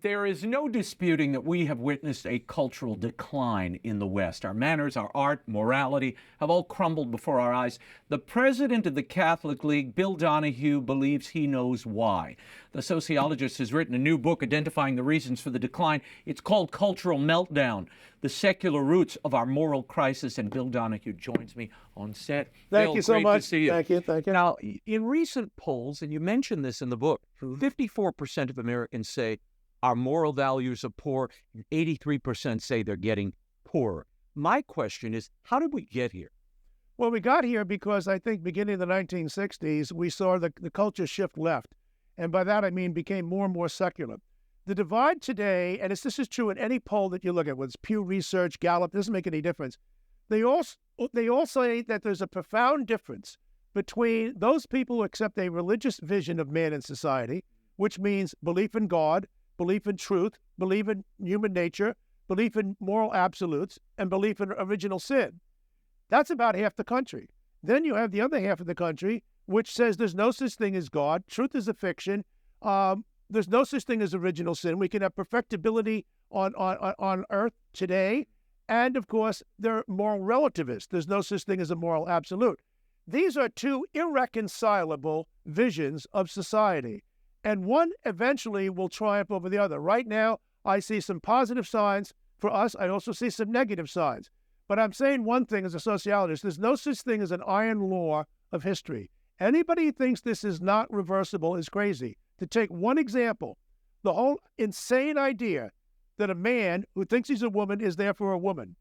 There is no disputing that we have witnessed a cultural decline in the West. Our manners, our art, morality have all crumbled before our eyes. The president of the Catholic League, Bill Donohue, believes he knows why. The sociologist has written a new book identifying the reasons for the decline. It's called Cultural Meltdown, the secular roots of our moral crisis. And Bill Donohue joins me on set. Thank Bill, you so great much. to see you. Thank you. Thank you. Now, in recent polls, and you mentioned this in the book, 54% of Americans say our moral values are poor, and 83% say they're getting poorer. My question is, how did we get here? Well, we got here because I think beginning in the 1960s, we saw the culture shift left. And by that, I mean became more and more secular. The divide today, and this is true in any poll that you look at, whether it's Pew Research, Gallup, doesn't make any difference. They all say that there's a profound difference between those people who accept a religious vision of man and society, which means belief in God, belief in truth, belief in human nature, belief in moral absolutes, and belief in original sin. That's about half the country. Then you have the other half of the country, which says there's no such thing as God. Truth is a fiction. There's no such thing as original sin. We can have perfectibility on earth today. And, of course, they're moral relativists. There's no such thing as a moral absolute. These are two irreconcilable visions of society. And one eventually will triumph over the other. Right now, I see some positive signs for us. I also see some negative signs. But I'm saying one thing as a sociologist, there's no such thing as an iron law of history. Anybody who thinks this is not reversible is crazy. To take one example, the whole insane idea that a man who thinks he's a woman is therefore a woman.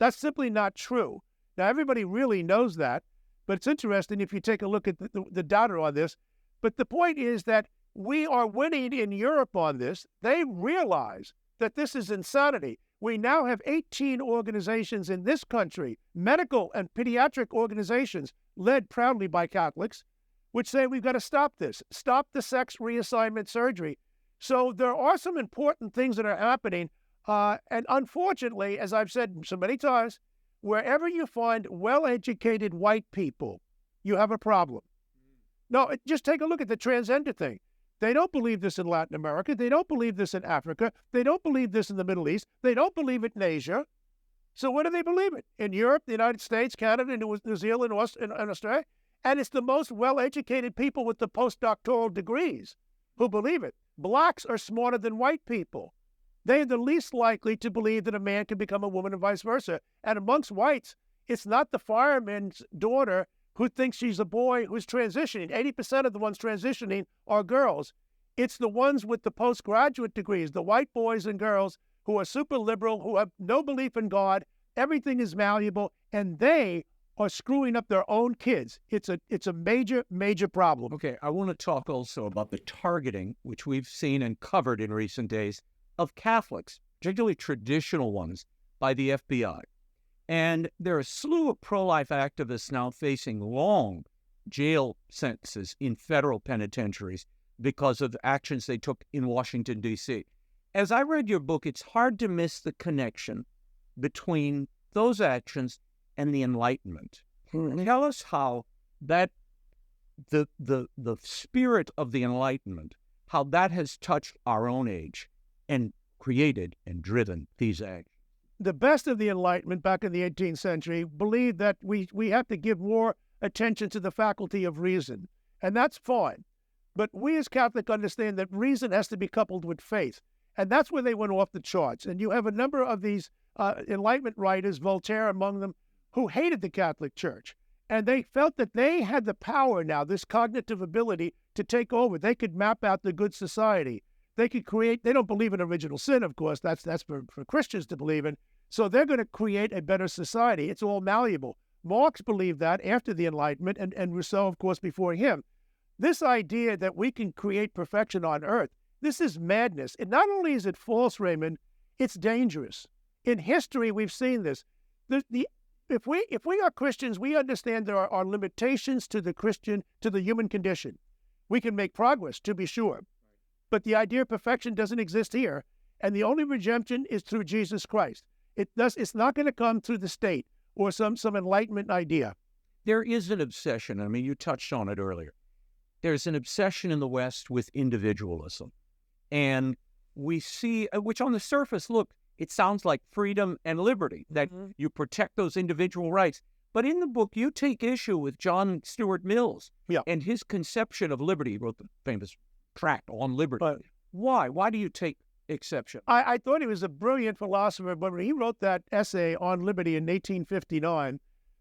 That's simply not true. Now, everybody really knows that, but it's interesting if you take a look at the data on this. But the point is that we are winning in Europe on this. They realize that this is insanity. We now have 18 organizations in this country, medical and pediatric organizations, led proudly by Catholics, which say we've got to stop this, stop the sex reassignment surgery. So there are some important things that are happening. And unfortunately, as I've said so many times, wherever you find well-educated white people, you have a problem. No, just take a look at the transgender thing. They don't believe this in Latin America. They don't believe this in Africa. They don't believe this in the Middle East. They don't believe it in Asia. So where do they believe it? In Europe, the United States, Canada, New Zealand, and Australia? And it's the most well-educated people with the postdoctoral degrees who believe it. Blacks are smarter than white people. They are the least likely to believe that a man can become a woman and vice versa. And amongst whites, it's not the fireman's daughter who thinks she's a boy who's transitioning. 80% of the ones transitioning are girls. It's the ones with the postgraduate degrees, the white boys and girls who are super liberal, who have no belief in God. Everything is malleable, and they are screwing up their own kids. It's a major, major problem. Okay, I want to talk also about the targeting, which we've seen and covered in recent days, of Catholics, particularly traditional ones, by the FBI. And there are a slew of pro-life activists now facing long jail sentences in federal penitentiaries because of actions they took in Washington, D.C. As I read your book, it's hard to miss the connection between those actions and the Enlightenment. Tell us how that the spirit of the Enlightenment, how that has touched our own age and created and driven these actions. The best of the Enlightenment back in the 18th century believed that we have to give more attention to the faculty of reason, and that's fine. But we as Catholics understand that reason has to be coupled with faith, and that's where they went off the charts. And you have a number of these Enlightenment writers, Voltaire among them, who hated the Catholic Church, and they felt that they had the power now, this cognitive ability to take over. They could map out the good society. They could create, they don't believe in original sin, of course, that's for Christians to believe in. So they're going to create a better society. It's all malleable. Marx believed that after the Enlightenment, and Rousseau, of course, before him. This idea that we can create perfection on earth, this is madness. And not only is it false, Raymond, it's dangerous. In history, we've seen this. If we are Christians, we understand there are limitations to the human condition. We can make progress, to be sure. But the idea of perfection doesn't exist here, and the only redemption is through Jesus Christ. It's not going to come through the state or some Enlightenment idea. There is an obsession. I mean, you touched on it earlier. There's an obsession in the West with individualism. And we see, which on the surface, look, it sounds like freedom and liberty, that you protect those individual rights. But in the book, you take issue with John Stuart Mill's and his conception of liberty. He wrote the famous tract on liberty. But Why? Why do you take exception? I thought he was a brilliant philosopher, but when he wrote that essay on liberty in 1859,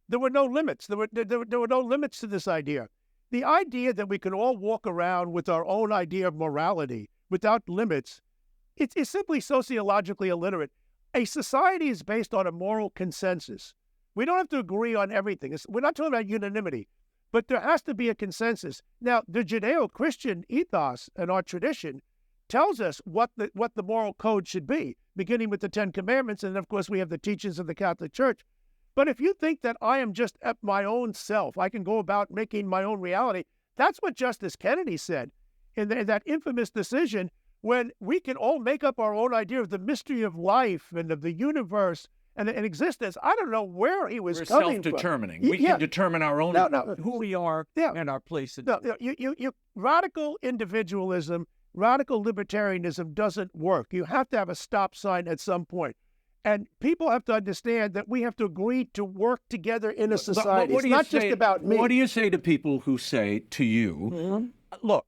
there were no limits. There were no limits to this idea. The idea that we can all walk around with our own idea of morality without limits, it's simply sociologically illiterate. A society is based on a moral consensus. We don't have to agree on everything. We're not talking about unanimity, but there has to be a consensus. Now, the Judeo-Christian ethos and our tradition tells us what the moral code should be, beginning with the Ten Commandments, and of course we have the teachings of the Catholic Church. But if you think that I am just at my own self, I can go about making my own reality, that's what Justice Kennedy said in that infamous decision, when we can all make up our own idea of the mystery of life and of the universe and existence. I don't know where he was coming from. Self-determining. We can determine our own who we are and our place. Radical individualism, radical libertarianism doesn't work. You have to have a stop sign at some point. And people have to understand that we have to agree to work together in a society. It's not just about me. What do you say to people who say to you, look,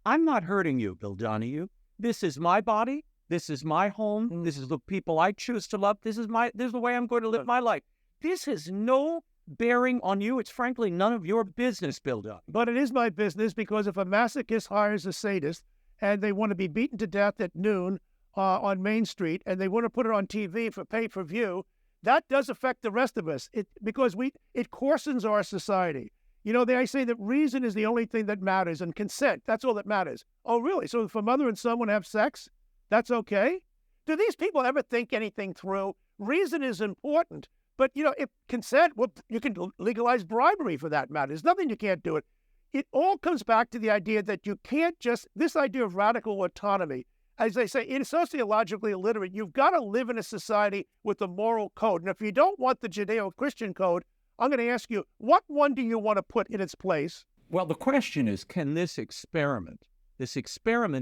I'm not hurting you, Bill Donohue. This is my body. This is my home. This is the people I choose to love. This is the way I'm going to live my life. This has no bearing on you. It's frankly none of your business, Bill Donohue. But it is my business, because if a masochist hires a sadist and they want to be beaten to death at noon on Main Street, and they want to put it on TV for pay-per-view, that does affect the rest of us because it coarsens our society. You know, I say that reason is the only thing that matters, and consent, that's all that matters. Oh, really? So if a mother and son want to have sex, that's okay? Do these people ever think anything through? Reason is important, but, if consent, well, you can legalize bribery for that matter. There's nothing you can't do it. It all comes back to the idea that you can't this idea of radical autonomy. As I say, it is sociologically illiterate. You've got to live in a society with a moral code. And if you don't want the Judeo-Christian code, I'm going to ask you, what one do you want to put in its place? well, the question is, Can this experiment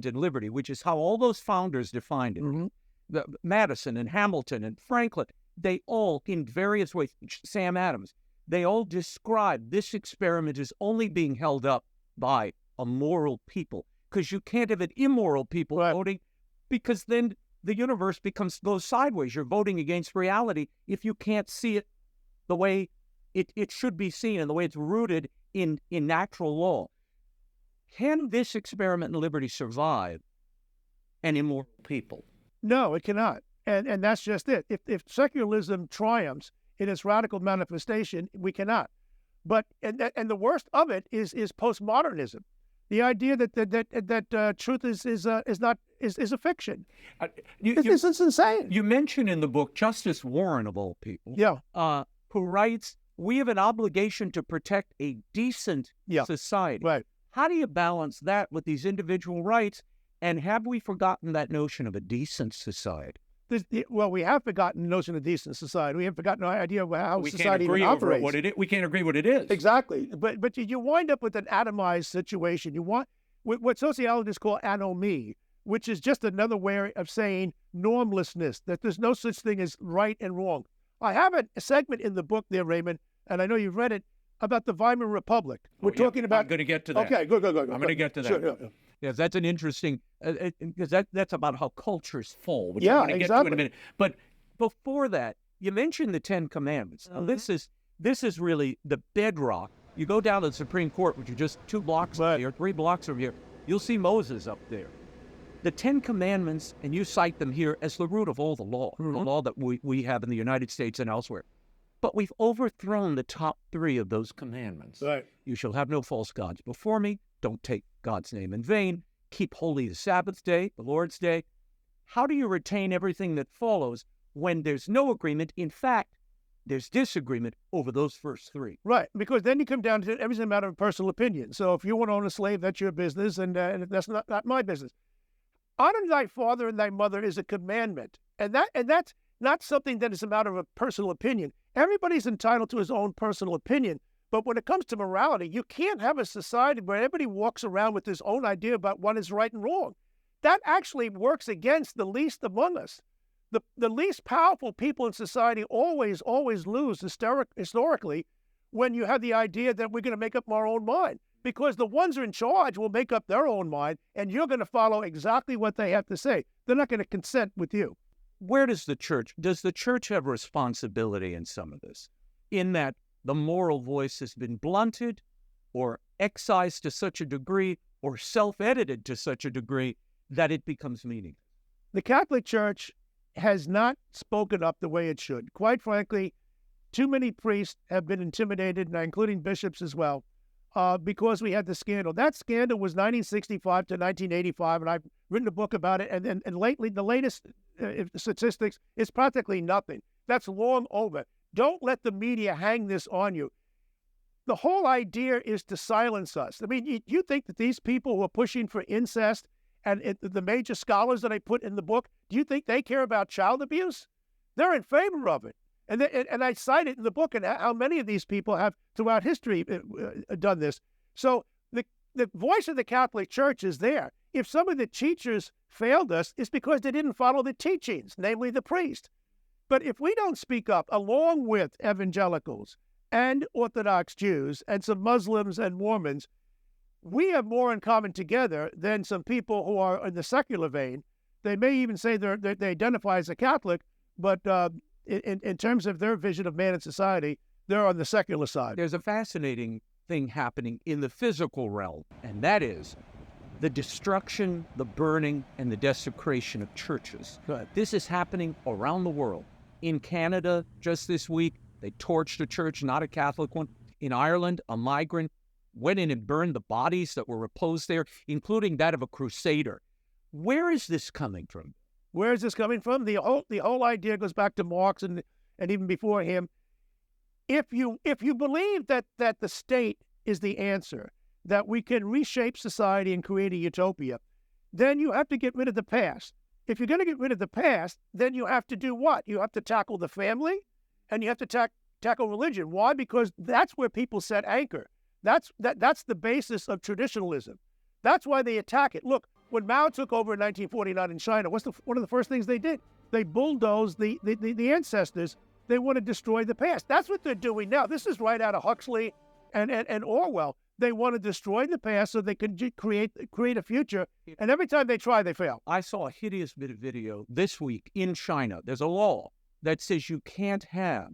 in liberty, which is how all those founders defined it, Madison and Hamilton and Franklin, they all, in various ways, Sam Adams, they all describe this experiment as only being held up by a moral people, because you can't have an immoral people voting, because then the universe goes sideways. You're voting against reality if you can't see it the way it should be seen and the way it's rooted in natural law. Can this experiment in liberty survive an immoral people? No, it cannot. And that's just it. If secularism triumphs in its radical manifestation, we cannot. But and the worst of it is postmodernism. The idea that truth is a fiction. It's insane. You mention in the book Justice Warren, of all people, who writes, "We have an obligation to protect a decent society." Right. How do you balance that with these individual rights? And have we forgotten that notion of a decent society? Well, we have forgotten the notion of decent society. We have forgotten the idea of how society operates. We can't agree what it is. Exactly. But you wind up with an atomized situation. You want what sociologists call anomie, which is just another way of saying normlessness, that there's no such thing as right and wrong. I have a segment in the book there, Raymond, and I know you've read it, about the Weimar Republic. We're talking about... I'm going to get to that. Okay, good. I'm going to get to that. Sure, Yes, that's an interesting, because that's about how cultures fall, which I'm going to get to in a minute. But before that, you mentioned the Ten Commandments. Now, this is really the bedrock. You go down to the Supreme Court, which are just 2 blocks from here, 3 blocks from here, you'll see Moses up there. The Ten Commandments, and you cite them here as the root of all the law, the law that we have in the United States and elsewhere. But we've overthrown the top 3 of those commandments. Right. You shall have no false gods before me. Don't take God's name in vain. Keep holy the Sabbath day, the Lord's day. How do you retain everything that follows when there's no agreement? In fact, there's disagreement over those first 3. Right, because then you come down to everything a matter of personal opinion. So if you want to own a slave, that's your business, and that's not my business. Honor thy father and thy mother is a commandment, and that's not something that is a matter of personal opinion. Everybody's entitled to his own personal opinion. But when it comes to morality, you can't have a society where everybody walks around with his own idea about what is right and wrong. that actually works against the least among us. The least powerful people in society always lose historically when you have the idea that we're going to make up our own mind, because the ones who are in charge will make up their own mind, and you're going to follow exactly what they have to say. They're not going to consent with you. Where does the church have responsibility in some of this, in that the moral voice has been blunted or excised to such a degree or self-edited to such a degree that it becomes meaningless? The Catholic Church has not spoken up the way it should. Quite frankly, too many priests have been intimidated, and including bishops as well, because we had the scandal. That scandal was 1965 to 1985, and I've written a book about it. And lately, the latest statistics is practically nothing. That's long over. Don't let the media hang this on you. The whole idea is to silence us. I mean, you think that these people who are pushing for incest and the major scholars that I put in the book, do you think they care about child abuse? They're in favor of it. And I cite it in the book, and how many of these people have throughout history done this. So the voice of the Catholic Church is there. If some of the teachers failed us, it's because they didn't follow the teachings, namely the priest. But if we don't speak up, along with evangelicals and Orthodox Jews and some Muslims and Mormons, we have more in common together than some people who are in the secular vein. They may even say they identify as a Catholic, but in terms of their vision of man and society, they're on the secular side. There's a fascinating thing happening in the physical realm, and that is the destruction, the burning, and the desecration of churches. Good. This is happening around the world. In Canada, just this week, they torched a church, not a Catholic one. In Ireland, a migrant went in and burned the bodies that were reposed there, including that of a crusader. Where is this coming from? Where is this coming from? The whole idea goes back to Marx and even before him. If you believe that the state is the answer, that we can reshape society and create a utopia, then you have to get rid of the past. If you're going to get rid of the past, then you have to do what? You have to tackle the family, and you have to tackle religion. Why? Because that's where people set anchor. That's the basis of traditionalism. That's why they attack it. Look, when Mao took over in 1949 in China, what's one of the first things they did? They bulldozed the ancestors. They want to destroy the past. That's what they're doing now. This is right out of Huxley and Orwell. They want to destroy the past so they can create a future. And every time they try, they fail. I saw a hideous bit of video this week in China. There's a law that says you can't have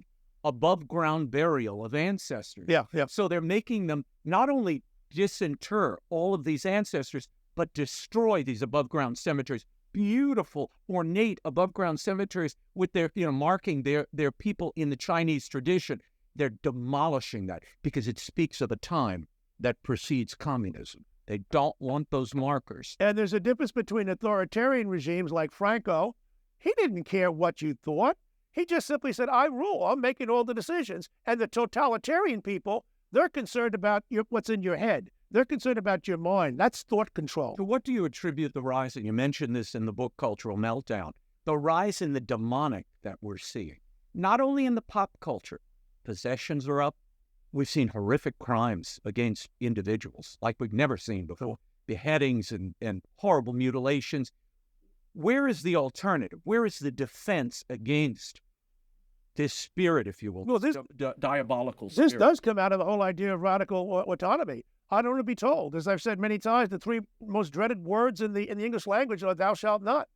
above-ground burial of ancestors. Yeah. So they're making them not only disinter all of these ancestors, but destroy these above-ground cemeteries. Beautiful, ornate above-ground cemeteries with their, marking their people in the Chinese tradition. They're demolishing that because it speaks of a time that precedes communism. They don't want those markers. And there's a difference between authoritarian regimes like Franco. He didn't care what you thought. He just simply said, I rule. I'm making all the decisions. And the totalitarian people, they're concerned about what's in your head. They're concerned about your mind. That's thought control. To what do you attribute the rise, and you mentioned this in the book Cultural Meltdown, the rise in the demonic that we're seeing, not only in the pop culture. Possessions are up. We've seen horrific crimes against individuals like we've never seen before. Beheadings and horrible mutilations. Where is the alternative? Where is the defense against this spirit, if you will? Well, this diabolical spirit. This does come out of the whole idea of radical autonomy. I don't want to be told, as I've said many times, the three most dreaded words in the English language are "thou shalt not."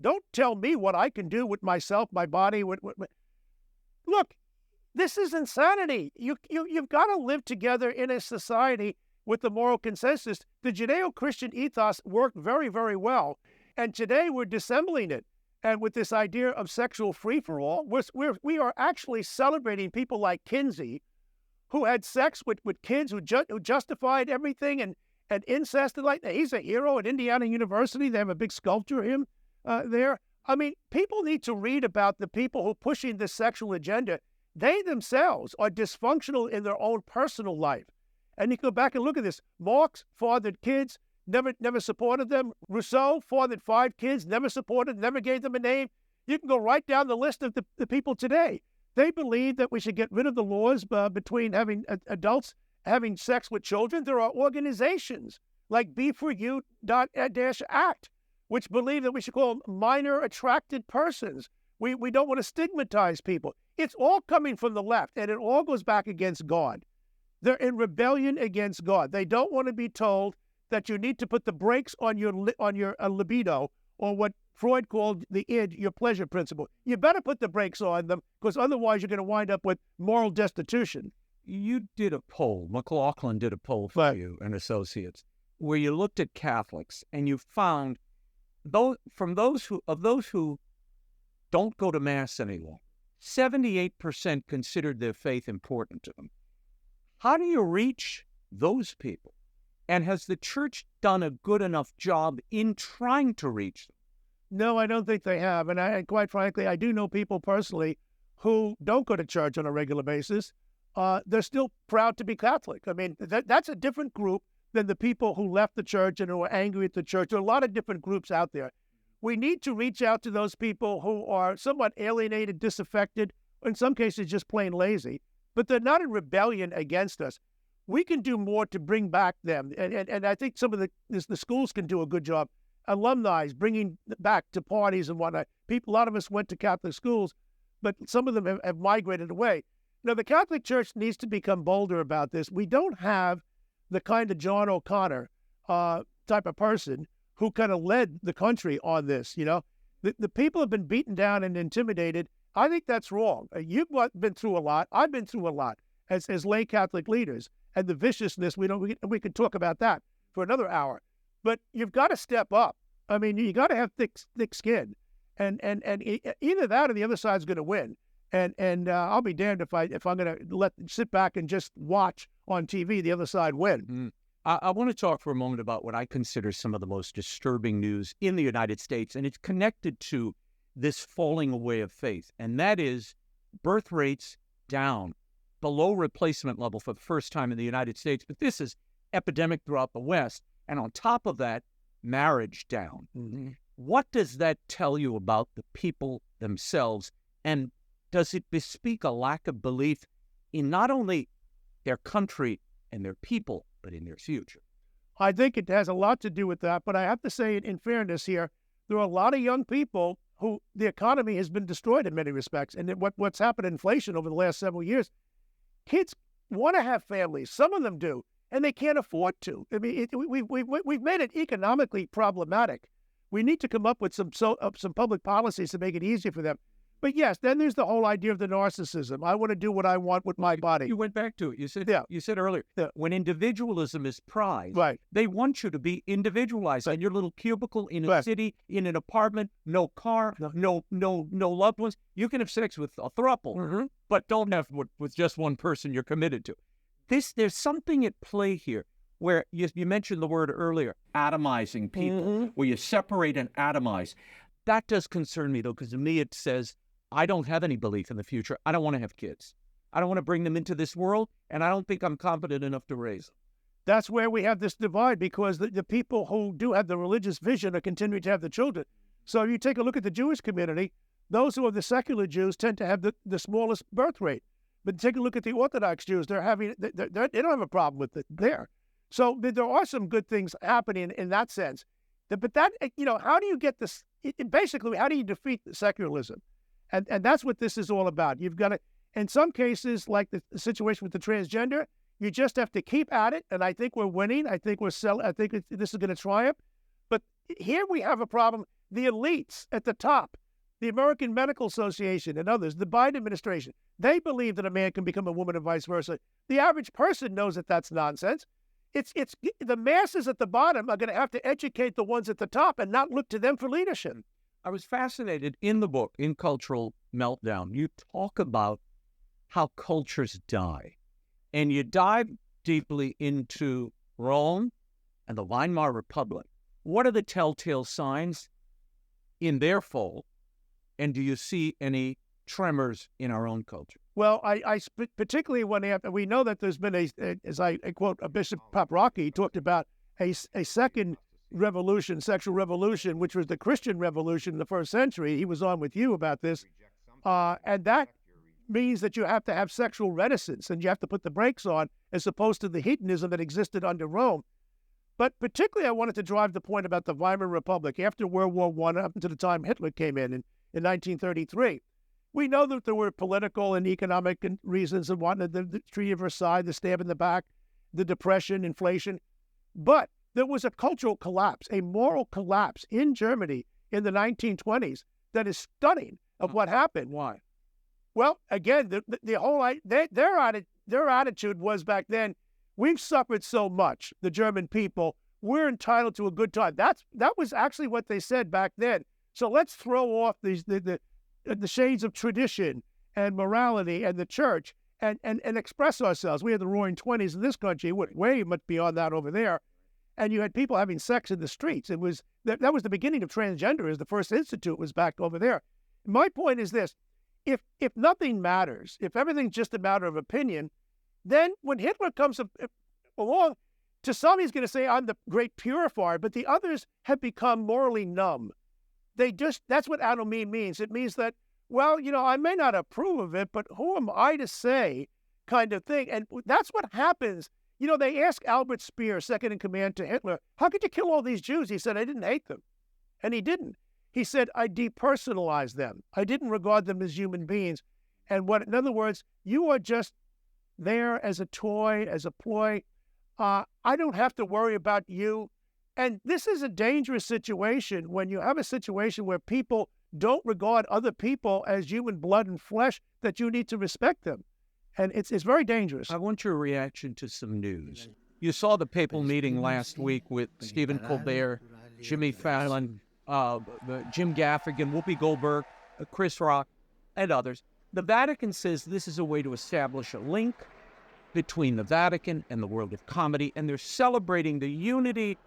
Don't tell me what I can do with myself, my body. Look, this is insanity. You've got to live together in a society with the moral consensus. The Judeo-Christian ethos worked very, very well, and today we're dissembling it. And with this idea of sexual free-for-all, we are actually celebrating people like Kinsey, who had sex with kids who justified everything and incest. He's a hero at Indiana University. They have a big sculpture of him there. I mean, people need to read about the people who are pushing this sexual agenda. They themselves are dysfunctional in their own personal life. And you can go back and look at this. Marx fathered kids, never supported them. Rousseau fathered 5 kids, never supported, never gave them a name. You can go right down the list of the people today. They believe that we should get rid of the laws between having adults having sex with children. There are organizations like Be4U.-Act which believe that we should call them minor attracted persons. We don't want to stigmatize people. It's all coming from the left, and it all goes back against God. They're in rebellion against God. They don't want to be told that you need to put the brakes on your libido, or what Freud called the id, your pleasure principle. You better put the brakes on them, because otherwise you're going to wind up with moral destitution. You did a poll, McLaughlin did a poll for you and Associates, where you looked at Catholics and you found those who don't go to Mass anymore, 78% considered their faith important to them. How do you reach those people? And has the church done a good enough job in trying to reach them? No, I don't think they have. And quite frankly, I do know people personally who don't go to church on a regular basis. They're still proud to be Catholic. I mean, that's a different group than the people who left the church and who are angry at the church. There are a lot of different groups out there. We need to reach out to those people who are somewhat alienated, disaffected, or in some cases just plain lazy, but they're not in rebellion against us. We can do more to bring back them. And I think some of the schools can do a good job. Alumni bringing back to parties and whatnot. A lot of us went to Catholic schools, but some of them have migrated away. Now, the Catholic Church needs to become bolder about this. We don't have the kind of John O'Connor type of person who kind of led the country on this, you know. The people have been beaten down and intimidated. I think that's wrong. You've been through a lot. I've been through a lot as lay Catholic leaders. And the viciousness, we could talk about that for another hour. But you've got to step up. I mean, you got to have thick skin. And either that or the other side's going to win. And I'll be damned if I'm going to sit back and just watch on TV the other side win. I want to talk for a moment about what I consider some of the most disturbing news in the United States, and it's connected to this falling away of faith, and that is birth rates down below replacement level for the first time in the United States. But this is epidemic throughout the West, and on top of that, marriage down. Mm-hmm. What does that tell you about the people themselves, and does it bespeak a lack of belief in not only their country and their people, but in their future? I think it has a lot to do with that, but I have to say, in fairness here, there are a lot of young people who the economy has been destroyed in many respects. And what's happened in inflation over the last several years, kids want to have families. Some of them do, and they can't afford to. I mean, we've made it economically problematic. We need to come up with some public policies to make it easier for them. But yes, then there's the whole idea of the narcissism. I want to do what I want with my body. You went back to it. You said earlier, when individualism is prized, right, they want you to be individualized. Right. In your little cubicle, in a city, in an apartment, no car, no loved ones. You can have sex with a throuple, but don't have with just one person you're committed to. There's something at play here where you mentioned the word earlier, atomizing people, where you separate and atomize. That does concern me, though, because to me it says, I don't have any belief in the future. I don't want to have kids. I don't want to bring them into this world, and I don't think I'm competent enough to raise them. That's where we have this divide, because the people who do have the religious vision are continuing to have the children. So if you take a look at the Jewish community, those who are the secular Jews tend to have the smallest birth rate. But take a look at the Orthodox Jews. They don't have a problem with it there. So there are some good things happening in that sense. But that, how do you get this? Basically, how do you defeat secularism? And that's what this is all about. You've got to, in some cases, like the situation with the transgender, you just have to keep at it. And I think we're winning. I think this is going to triumph. But here we have a problem. The elites at the top, the American Medical Association and others, the Biden administration, they believe that a man can become a woman and vice versa. The average person knows that that's nonsense. It's the masses at the bottom are going to have to educate the ones at the top and not look to them for leadership. I was fascinated in the book, in Cultural Meltdown. You talk about how cultures die, and you dive deeply into Rome and the Weimar Republic. What are the telltale signs in their fall, and do you see any tremors in our own culture? Well, I particularly when we know that there's been as I quote Bishop Paprocki, he talked about a second revolution, sexual revolution, which was the Christian revolution in the first century. He was on with you about this. And that means that you have to have sexual reticence and you have to put the brakes on, as opposed to the hedonism that existed under Rome. But particularly, I wanted to drive the point about the Weimar Republic after World War I, up until the time Hitler came in 1933. We know that there were political and economic reasons and whatnot, the Treaty of Versailles, the stab in the back, the Depression, inflation. But there was a cultural collapse, a moral collapse in Germany in the 1920s that is stunning of what happened. Why? Well, again, the whole their attitude was back then, we've suffered so much, the German people, we're entitled to a good time. That was actually what they said back then. So let's throw off the shades of tradition and morality and the church and express ourselves. We had the Roaring Twenties in this country, way much beyond that over there. And you had people having sex in the streets. It was that was the beginning of transgenderism. The first institute was back over there. My point is this: if nothing matters, if everything's just a matter of opinion, then when Hitler comes along, to some he's going to say, I'm the great purifier, but the others have become morally numb. That's what anomie means. It means that, well, I may not approve of it, but who am I to say, kind of thing. And that's what happens. They asked Albert Speer, second in command to Hitler, how could you kill all these Jews? He said, I didn't hate them. And he didn't. He said, I depersonalized them. I didn't regard them as human beings. And in other words, you are just there as a toy, as a ploy. I don't have to worry about you. And this is a dangerous situation when you have a situation where people don't regard other people as human blood and flesh, that you need to respect them. And it's very dangerous. I want your reaction to some news. You saw the papal meeting last week with Stephen Colbert, Jimmy Fallon, Jim Gaffigan, Whoopi Goldberg, Chris Rock, and others. The Vatican says this is a way to establish a link between the Vatican and the world of comedy, and they're celebrating the unity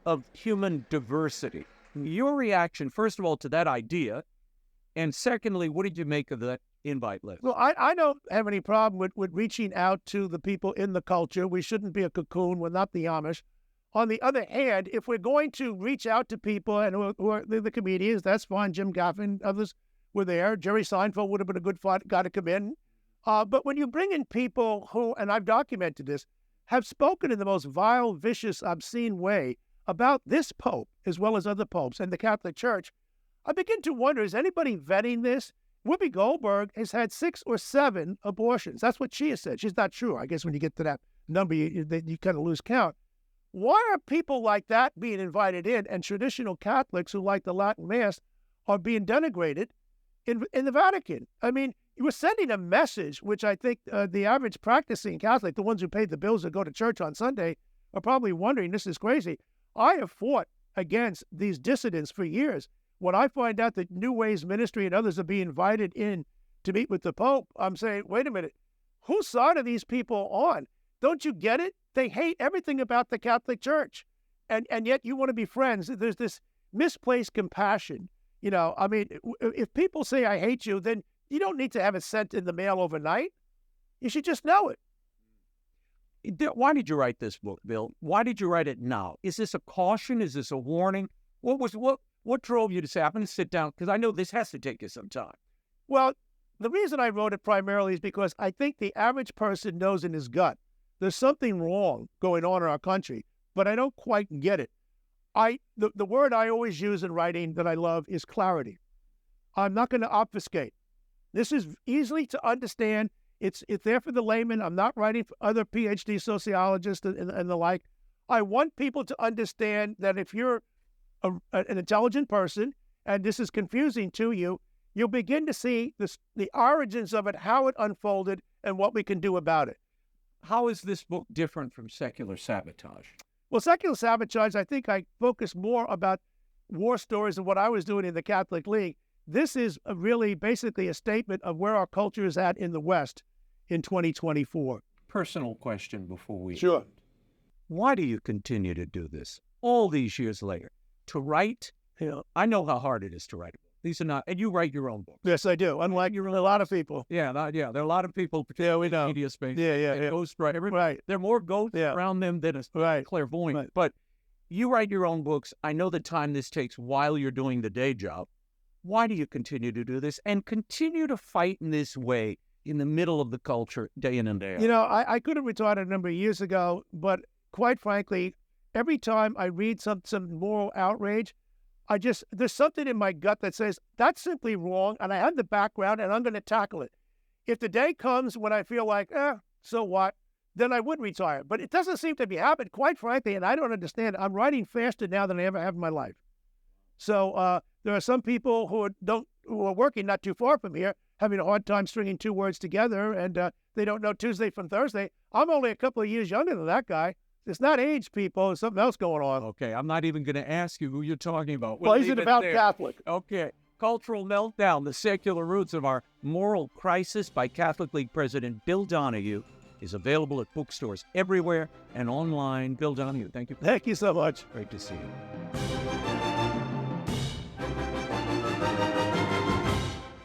of human diversity. Your reaction, first of all, to that idea, and secondly, what did you make of that invite list? Well, I don't have any problem with reaching out to the people in the culture. We shouldn't be a cocoon. We're not the Amish. On the other hand, if we're going to reach out to people and who are the comedians, that's fine. Jim Gaffigan, others were there. Jerry Seinfeld would have been a good guy to come in. But when you bring in people who, and I've documented this, have spoken in the most vile, vicious, obscene way about this Pope, as well as other popes and the Catholic Church, I begin to wonder, is anybody vetting this? Whoopi Goldberg has had 6 or 7 abortions. That's what she has said. She's not sure. I guess when you get to that number, you kind of lose count. Why are people like that being invited in, and traditional Catholics who like the Latin Mass are being denigrated in the Vatican? I mean, you were sending a message, which I think the average practicing Catholic, the ones who pay the bills that go to church on Sunday, are probably wondering, this is crazy. I have fought against these dissidents for years. When I find out that New Ways Ministry and others are being invited in to meet with the Pope, I'm saying, wait a minute, whose side are these people on? Don't you get it? They hate everything about the Catholic Church. And yet you want to be friends. There's this misplaced compassion. I mean, if people say, I hate you, then you don't need to have it sent in the mail overnight. You should just know it. Why did you write this book, Bill? Why did you write it now? Is this a caution? Is this a warning? What drove you to say, I'm going to sit down? Because I know this has to take you some time. Well, the reason I wrote it primarily is because I think the average person knows in his gut there's something wrong going on in our country, but I don't quite get it. The word I always use in writing that I love is clarity. I'm not going to obfuscate. This is easily to understand. It's there for the layman. I'm not writing for other PhD sociologists and the like. I want people to understand that if you're an intelligent person and this is confusing to you, you'll begin to see the origins of it, how it unfolded, and what we can do about it. How is this book different from Secular Sabotage? Well, Secular Sabotage, I think I focus more about war stories and what I was doing in the Catholic League. This is really basically a statement of where our culture is at in the West in 2024. Personal question before we Sure. end. Why do you continue to do this all these years later? To write, I know how hard it is to write a book. These are not, and you write your own books. Yes, I do. Unlike a lot of people. Yeah, there are a lot of people, particularly in the media space. Yeah. Ghost write. Right. There are more ghosts around them than a clairvoyant. Right. But you write your own books. I know the time this takes while you're doing the day job. Why do you continue to do this and continue to fight in this way in the middle of the culture day in and day out? I could have retired a number of years ago, but quite frankly, every time I read some moral outrage, there's something in my gut that says that's simply wrong, and I have the background, and I'm going to tackle it. If the day comes when I feel like, so what, then I would retire. But it doesn't seem to be happening, quite frankly, and I don't understand. I'm writing faster now than I ever have in my life. So there are some people who are working not too far from here, having a hard time stringing two words together, and they don't know Tuesday from Thursday. I'm only a couple of years younger than that guy. It's not age, people. There's something else going on. Okay, I'm not even going to ask you who you're talking about. Well, he's an devout Catholic. Okay. Cultural Meltdown, The Secular Roots of Our Moral Crisis by Catholic League President Bill Donohue is available at bookstores everywhere and online. Bill Donohue, thank you. Thank you so much. Great to see you.